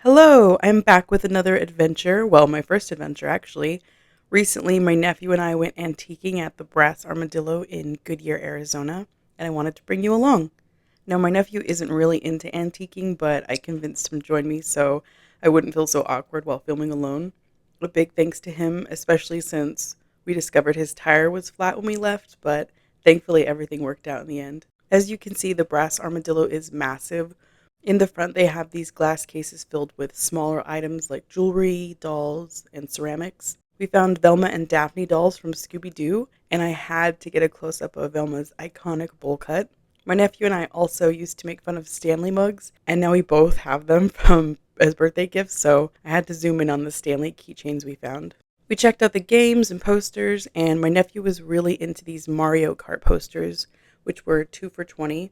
Hello, I'm back with another adventure. Well, my first adventure, actually. Recently, my nephew and I went antiquing at the Brass Armadillo in Goodyear, Arizona, and I wanted to bring you along. Now, my nephew isn't really into antiquing, but I convinced him to join me so I wouldn't feel so awkward while filming alone. A big thanks to him, especially since we discovered his tire was flat when we left, but thankfully everything worked out in the end. As you can see, the Brass Armadillo is massive. In the front, they have these glass cases filled with smaller items like jewelry, dolls, and ceramics. We found Velma and Daphne dolls from Scooby Doo, and I had to get a close up of Velma's iconic bowl cut. My nephew and I also used to make fun of Stanley mugs, and now we both have them from as birthday gifts, so I had to zoom in on the Stanley keychains we found. We checked out the games and posters, and my nephew was really into these Mario Kart posters, which were 2 for 20.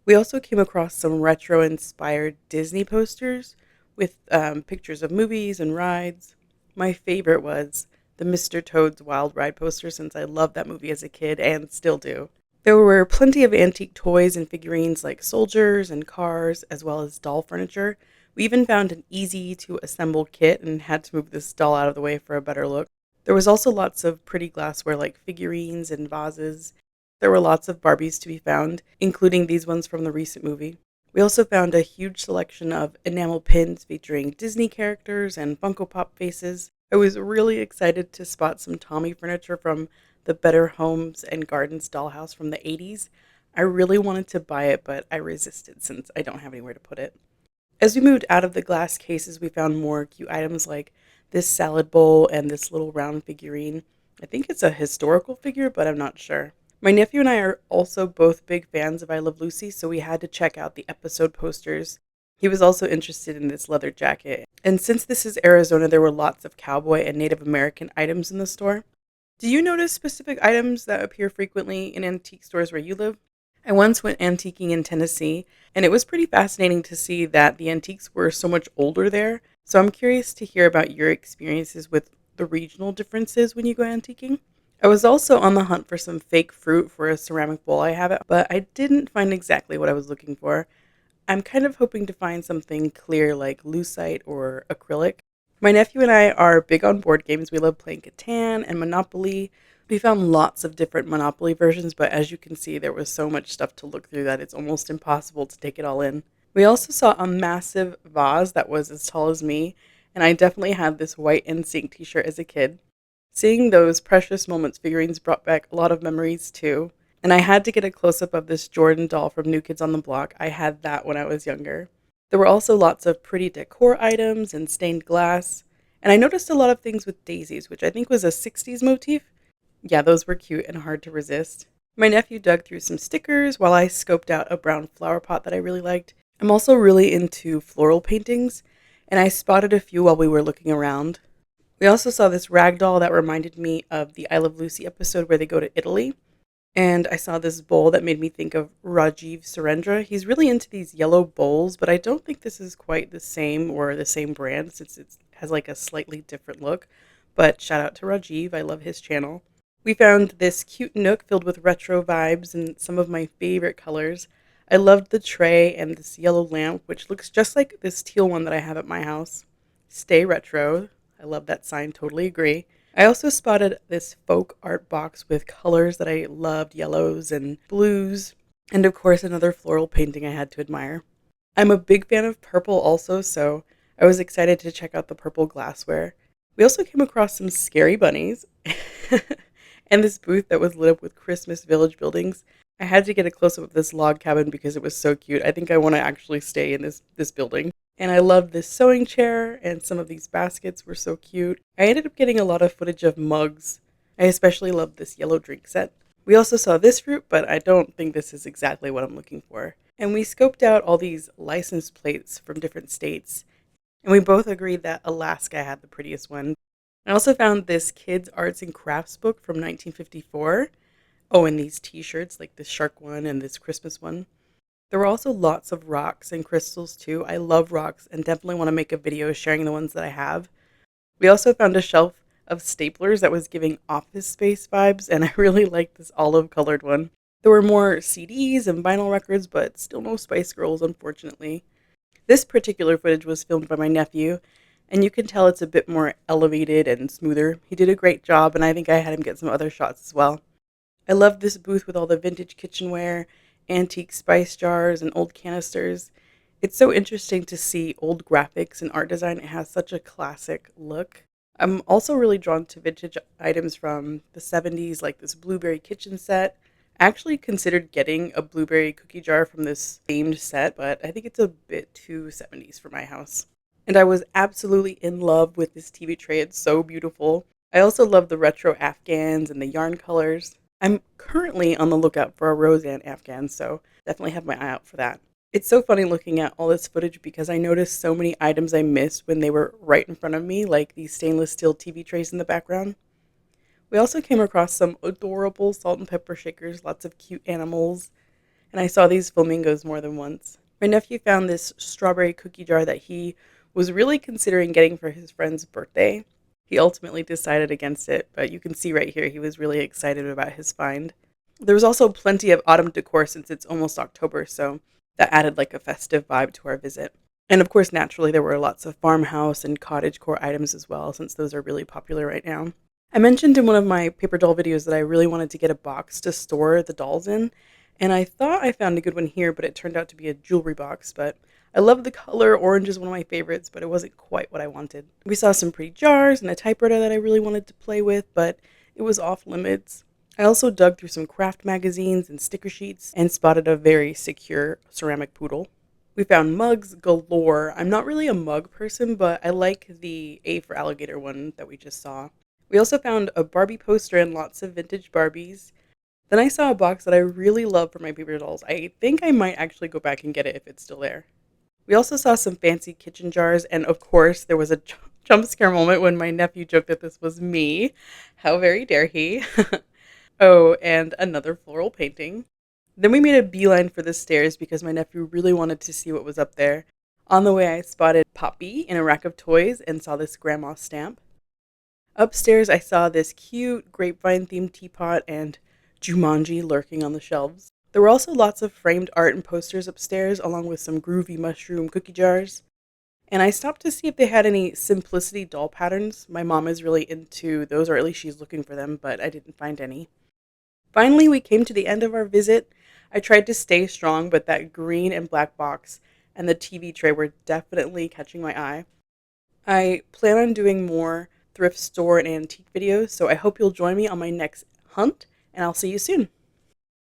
We also came across some retro inspired Disney posters with pictures of movies and rides. My favorite was the Mr. Toad's Wild Ride poster since I loved that movie as a kid and still do. There were plenty of antique toys and figurines like soldiers and cars, as well as doll furniture. We even found an easy to assemble kit and had to move this doll out of the way for a better look. There was also lots of pretty glassware like figurines and vases. There were lots of Barbies to be found, including these ones from the recent movie. We also found a huge selection of enamel pins featuring Disney characters and Funko Pop faces. I was really excited to spot some Tommy furniture from the Better Homes and Gardens dollhouse from the 80s. I really wanted to buy it, but I resisted since I don't have anywhere to put it. As we moved out of the glass cases, we found more cute items like this salad bowl and this little round figurine. I think it's a historical figure, but I'm not sure. My nephew and I are also both big fans of I Love Lucy, so we had to check out the episode posters. He was also interested in this leather jacket. And since this is Arizona, there were lots of cowboy and Native American items in the store. Do you notice specific items that appear frequently in antique stores where you live? I once went antiquing in Tennessee, and it was pretty fascinating to see that the antiques were so much older there. So I'm curious to hear about your experiences with the regional differences when you go antiquing. I was also on the hunt for some fake fruit for a ceramic bowl I have, but I didn't find exactly what I was looking for. I'm kind of hoping to find something clear like lucite or acrylic. My nephew and I are big on board games. We love playing Catan and Monopoly. We found lots of different Monopoly versions, but as you can see, there was so much stuff to look through that it's almost impossible to take it all in. We also saw a massive vase that was as tall as me, and I definitely had this white NSYNC t-shirt as a kid. Seeing those precious moments figurines brought back a lot of memories too. And I had to get a close up of this Jordan doll from New Kids on the Block. I had that when I was younger. There were also lots of pretty decor items and stained glass. And I noticed a lot of things with daisies, which I think was a 60s motif. Yeah, those were cute and hard to resist. My nephew dug through some stickers while I scoped out a brown flower pot that I really liked. I'm also really into floral paintings, and I spotted a few while we were looking around. We also saw this rag doll that reminded me of the I Love Lucy episode where they go to Italy. And I saw this bowl that made me think of Rajiv Surendra. He's really into these yellow bowls, but I don't think this is quite the same or the same brand since it has like a slightly different look. But shout out to Rajiv. I love his channel. We found this cute nook filled with retro vibes and some of my favorite colors. I loved the tray and this yellow lamp, which looks just like this teal one that I have at my house. Stay retro. I love that sign, totally agree. I also spotted this folk art box with colors that I loved, yellows and blues, and of course another floral painting I had to admire. I'm a big fan of purple also, so I was excited to check out the purple glassware. We also came across some scary bunnies and this booth that was lit up with Christmas village buildings. I had to get a close-up of this log cabin because it was so cute. I think I want to actually stay in this building. And I loved this sewing chair, and some of these baskets were so cute. I ended up getting a lot of footage of mugs. I especially loved this yellow drink set. We also saw this fruit, but I don't think this is exactly what I'm looking for. And we scoped out all these license plates from different states, and we both agreed that Alaska had the prettiest one. I also found this kids' arts and crafts book from 1954. Oh, and these t-shirts, like this shark one and this Christmas one. There were also lots of rocks and crystals too. I love rocks and definitely want to make a video sharing the ones that I have. We also found a shelf of staplers that was giving Office Space vibes, and I really liked this olive colored one. There were more CDs and vinyl records, but still no Spice Girls, unfortunately. This particular footage was filmed by my nephew, and you can tell it's a bit more elevated and smoother. He did a great job, and I think I had him get some other shots as well. I love this booth with all the vintage kitchenware, antique spice jars, and old canisters. It's so interesting to see old graphics and art design. It has such a classic look. I'm also really drawn to vintage items from the 70s, like this blueberry kitchen set. I actually considered getting a blueberry cookie jar from this themed set, but I think it's a bit too 70s for my house. And I was absolutely in love with this TV tray. It's so beautiful. I also love the retro afghans and the yarn colors. I'm currently on the lookout for a Roseanne afghan, so definitely have my eye out for that. It's so funny looking at all this footage because I noticed so many items I missed when they were right in front of me, like these stainless steel TV trays in the background. We also came across some adorable salt and pepper shakers, lots of cute animals, and I saw these flamingos more than once. My nephew found this strawberry cookie jar that he was really considering getting for his friend's birthday. He ultimately decided against it, but you can see right here he was really excited about his find. There was also plenty of autumn decor since it's almost October, so that added like a festive vibe to our visit. And of course, naturally, there were lots of farmhouse and cottagecore items as well, since those are really popular right now. I mentioned in one of my paper doll videos that I really wanted to get a box to store the dolls in, and I thought I found a good one here, but it turned out to be a jewelry box. But I love the color. Orange is one of my favorites, but it wasn't quite what I wanted. We saw some pretty jars and a typewriter that I really wanted to play with, but it was off limits. I also dug through some craft magazines and sticker sheets and spotted a very secure ceramic poodle. We found mugs galore. I'm not really a mug person, but I like the A for alligator one that we just saw. We also found a Barbie poster and lots of vintage Barbies. Then I saw a box that I really love for my paper dolls. I think I might actually go back and get it if it's still there. We also saw some fancy kitchen jars, and of course, there was a jump scare moment when my nephew joked that this was me. How very dare he! Oh, and another floral painting. Then we made a beeline for the stairs because my nephew really wanted to see what was up there. On the way, I spotted Poppy in a rack of toys and saw this grandma stamp. Upstairs, I saw this cute grapevine themed teapot and Jumanji lurking on the shelves. There were also lots of framed art and posters upstairs, along with some groovy mushroom cookie jars. And I stopped to see if they had any simplicity doll patterns. My mom is really into those, or at least she's looking for them, but I didn't find any. Finally, we came to the end of our visit. I tried to stay strong, but that green and black box and the TV tray were definitely catching my eye. I plan on doing more thrift store and antique videos, so I hope you'll join me on my next hunt, and I'll see you soon.